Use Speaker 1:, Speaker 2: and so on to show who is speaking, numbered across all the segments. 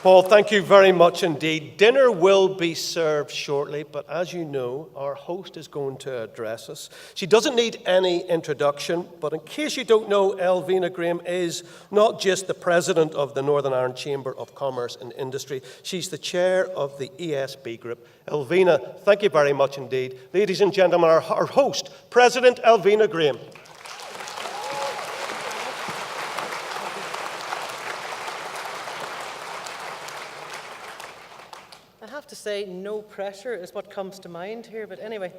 Speaker 1: Paul, thank you very much indeed. Dinner will be served shortly, but as you know, our host is going to address us. She doesn't need any introduction, but in case you don't know, Elvina Graham is not just the president of the Northern Ireland Chamber of Commerce and Industry, she's the chair of the ESB Group. Elvina, thank you very much indeed. Ladies and gentlemen, our host, President Elvina Graham.
Speaker 2: To say no pressure is what comes to mind here, but anyway.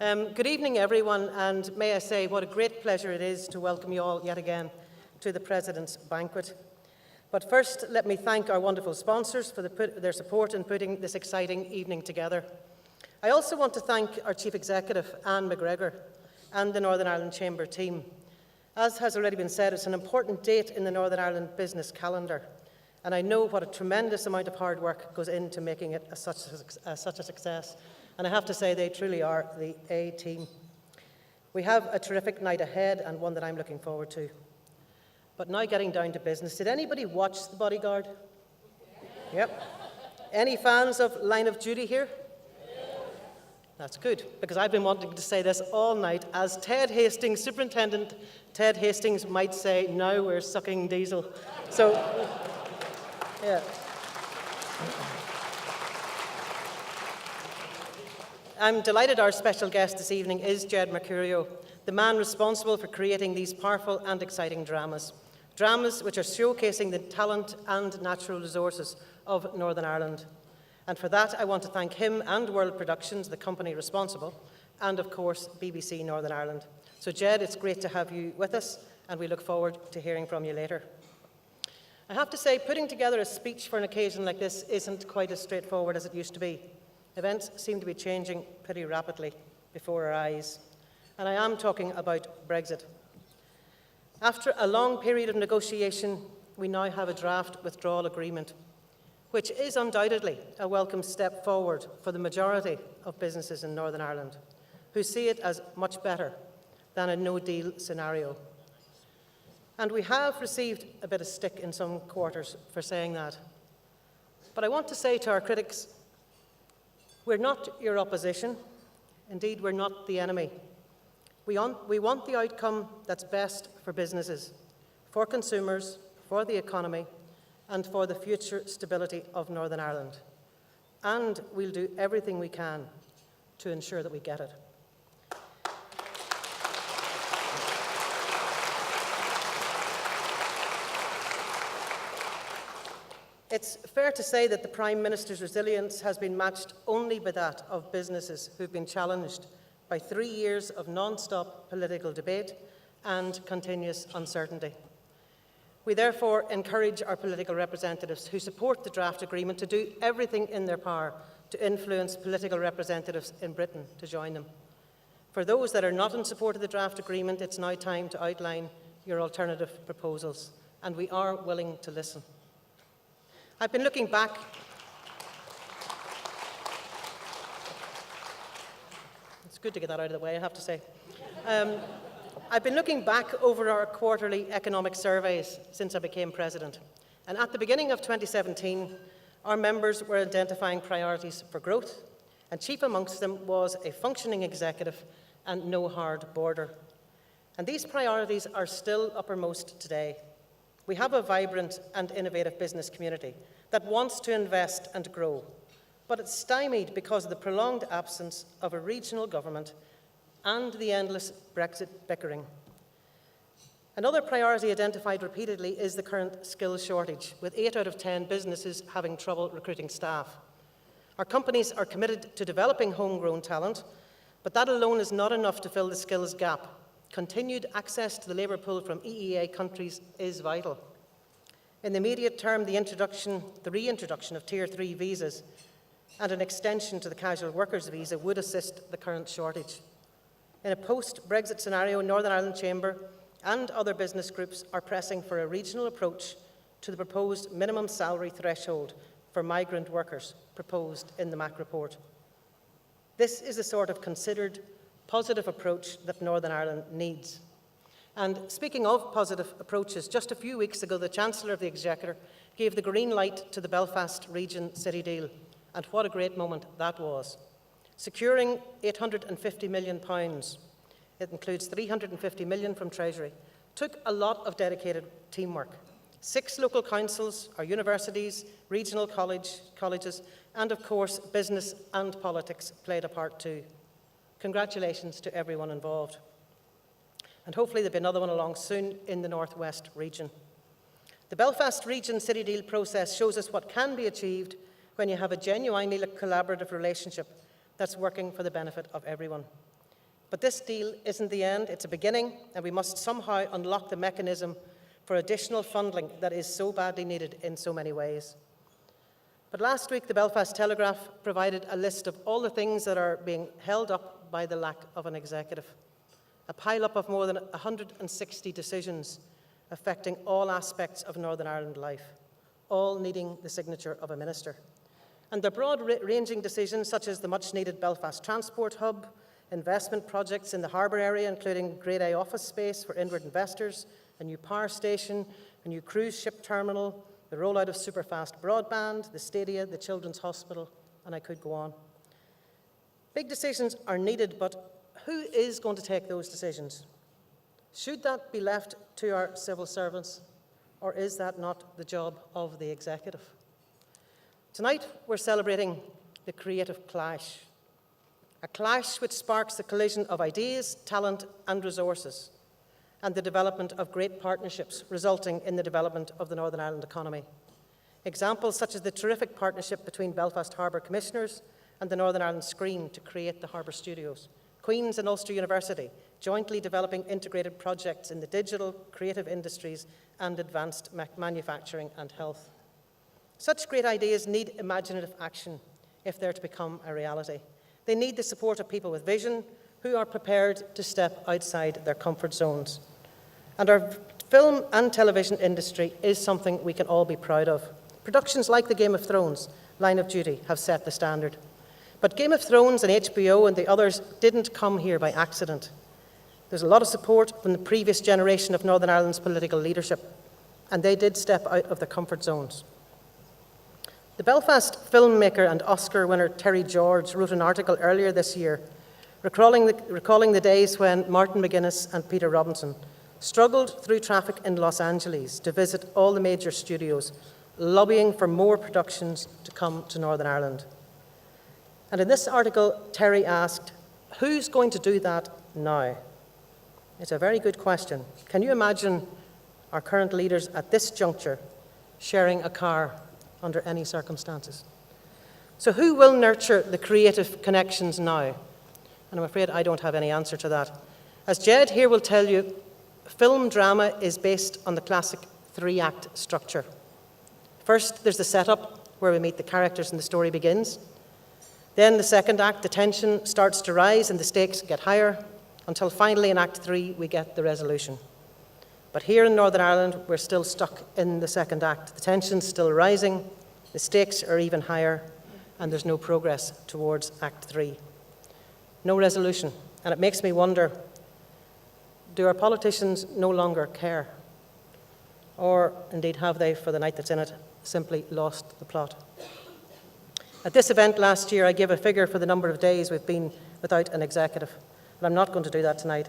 Speaker 2: Good evening, everyone, and may I say what a great pleasure it is to welcome you all yet again to the President's Banquet. But first, let me thank our wonderful sponsors for their support in putting this exciting evening together. I also want to thank our Chief Executive, Anne McGregor, and the Northern Ireland Chamber team. As has already been said, it's an important date in the Northern Ireland business calendar. And I know what a tremendous amount of hard work goes into making it such a success. And I have to say, they truly are the A team. We have a terrific night ahead and one that I'm looking forward to. But now getting down to business, did anybody watch The Bodyguard? Yep. Any fans of Line of Duty here? That's good, because I've been wanting to say this all night. As Ted Hastings, Superintendent Ted Hastings might say, now we're sucking diesel. So. Yeah. I'm delighted our special guest this evening is Jed Mercurio, the man responsible for creating these powerful and exciting dramas. Dramas which are showcasing the talent and natural resources of Northern Ireland. And for that, I want to thank him and World Productions, the company responsible, and of course, BBC Northern Ireland. So Jed, it's great to have you with us, and we look forward to hearing from you later. I have to say, putting together a speech for an occasion like this isn't quite as straightforward as it used to be. Events seem to be changing pretty rapidly before our eyes. And I am talking about Brexit. After a long period of negotiation, we now have a draft withdrawal agreement, which is undoubtedly a welcome step forward for the majority of businesses in Northern Ireland, who see it as much better than a no-deal scenario. And we have received a bit of stick in some quarters for saying that. But I want to say to our critics, we're not your opposition. Indeed, we're not the enemy. We want the outcome that's best for businesses, for consumers, for the economy, and for the future stability of Northern Ireland. And we'll do everything we can to ensure that we get it. It's fair to say that the Prime Minister's resilience has been matched only by that of businesses who've been challenged by 3 years of non-stop political debate and continuous uncertainty. We therefore encourage our political representatives who support the draft agreement to do everything in their power to influence political representatives in Britain to join them. For those that are not in support of the draft agreement, it's now time to outline your alternative proposals, and we are willing to listen. I've been looking back. It's good to get that out of the way, I have to say. I've been looking back over our quarterly economic surveys since I became president. And at the beginning of 2017, our members were identifying priorities for growth, and chief amongst them was a functioning executive and no hard border. And these priorities are still uppermost today. We have a vibrant and innovative business community that wants to invest and grow, but it's stymied because of the prolonged absence of a regional government and the endless Brexit bickering. Another priority identified repeatedly is the current skills shortage, with 8 out of 10 businesses having trouble recruiting staff. Our companies are committed to developing homegrown talent, but that alone is not enough to fill the skills gap. Continued access to the labour pool from EEA countries is vital. In the immediate term, the reintroduction of Tier 3 visas and an extension to the casual workers visa would assist the current shortage. In a post-Brexit scenario, Northern Ireland Chamber and other business groups are pressing for a regional approach to the proposed minimum salary threshold for migrant workers proposed in the MAC report. This is the sort of considered, positive approach that Northern Ireland needs. And speaking of positive approaches, just a few weeks ago, the Chancellor of the Exchequer gave the green light to the Belfast Region City deal. And what a great moment that was. Securing £850 million, it includes £350 million from Treasury, took a lot of dedicated teamwork. 6 local councils, our universities, regional colleges, and of course, business and politics played a part too. Congratulations to everyone involved. And hopefully there'll be another one along soon in the North West region. The Belfast Region City Deal process shows us what can be achieved when you have a genuinely collaborative relationship that's working for the benefit of everyone. But this deal isn't the end, it's a beginning, and we must somehow unlock the mechanism for additional funding that is so badly needed in so many ways. But last week, the Belfast Telegraph provided a list of all the things that are being held up by the lack of an executive. A pile-up of more than 160 decisions affecting all aspects of Northern Ireland life, all needing the signature of a minister. And the broad-ranging decisions such as the much-needed Belfast Transport Hub, investment projects in the harbour area, including Grade A office space for inward investors, a new power station, a new cruise ship terminal, the rollout of superfast broadband, the stadia, the children's hospital, and I could go on. Big decisions are needed, but who is going to take those decisions? Should that be left to our civil servants, or is that not the job of the executive? Tonight, we're celebrating the creative clash, a clash which sparks the collision of ideas, talent, and resources, and the development of great partnerships, resulting in the development of the Northern Ireland economy. Examples such as the terrific partnership between Belfast Harbour Commissioners and the Northern Ireland Screen to create the Harbour Studios, Queen's and Ulster University jointly developing integrated projects in the digital, creative industries and advanced manufacturing and health. Such great ideas need imaginative action if they're to become a reality. They need the support of people with vision who are prepared to step outside their comfort zones. And our film and television industry is something we can all be proud of. Productions like the Game of Thrones, Line of Duty, have set the standard. But Game of Thrones and HBO and the others didn't come here by accident. There's a lot of support from the previous generation of Northern Ireland's political leadership, and they did step out of their comfort zones. The Belfast filmmaker and Oscar winner Terry George wrote an article earlier this year recalling the days when Martin McGuinness and Peter Robinson struggled through traffic in Los Angeles to visit all the major studios, lobbying for more productions to come to Northern Ireland. And in this article, Terry asked, who's going to do that now? It's a very good question. Can you imagine our current leaders at this juncture sharing a car under any circumstances? So who will nurture the creative connections now? And I'm afraid I don't have any answer to that. As Jed here will tell you, film drama is based on the classic 3-act structure. First, there's the setup, where we meet the characters and the story begins. Then the second act, the tension starts to rise and the stakes get higher, until finally in Act 3 we get the resolution. But here in Northern Ireland, we're still stuck in the second act. The tension's still rising, the stakes are even higher, and there's no progress towards Act 3. No resolution. And it makes me wonder, do our politicians no longer care? Or indeed have they, for the night that's in it, simply lost the plot? At this event last year, I gave a figure for the number of days we've been without an executive, and I'm not going to do that tonight.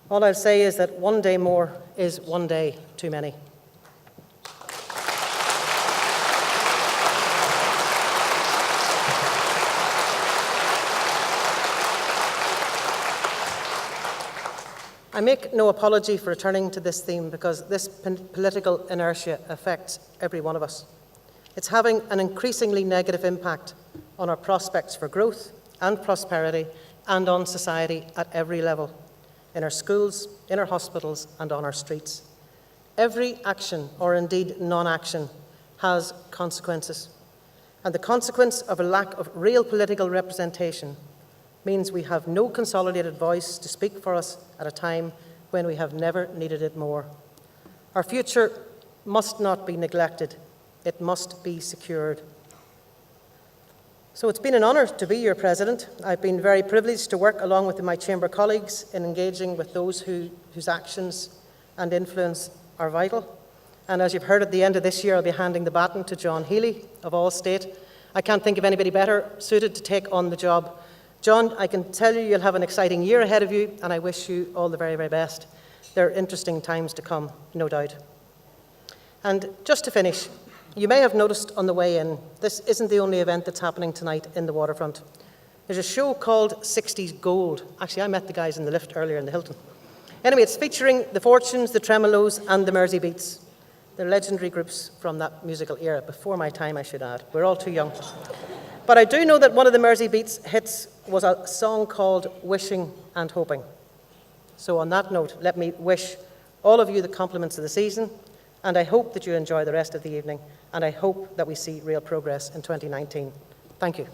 Speaker 2: All I'll say is that one day more is one day too many. I make no apology for returning to this theme because this political inertia affects every one of us. It's having an increasingly negative impact on our prospects for growth and prosperity and on society at every level, in our schools, in our hospitals, and on our streets. Every action, or indeed non-action, has consequences. And the consequence of a lack of real political representation means we have no consolidated voice to speak for us at a time when we have never needed it more. Our future must not be neglected. It must be secured. So it's been an honour to be your president. I've been very privileged to work along with my chamber colleagues in engaging with those whose actions and influence are vital. And as you've heard, at the end of this year, I'll be handing the baton to John Healy of Allstate. I can't think of anybody better suited to take on the job. John, I can tell you you'll have an exciting year ahead of you, and I wish you all the very, very best. There are interesting times to come, no doubt. And just to finish, you may have noticed on the way in, this isn't the only event that's happening tonight in the waterfront. There's a show called 60s Gold. Actually, I met the guys in the lift earlier in the Hilton. Anyway, it's featuring the Fortunes, the Tremolos, and the Mersey Beats. They're legendary groups from that musical era, before my time, I should add. We're all too young. But I do know that one of the Mersey Beats hits was a song called Wishing and Hoping. So on that note, let me wish all of you the compliments of the season, and I hope that you enjoy the rest of the evening, and I hope that we see real progress in 2019. Thank you.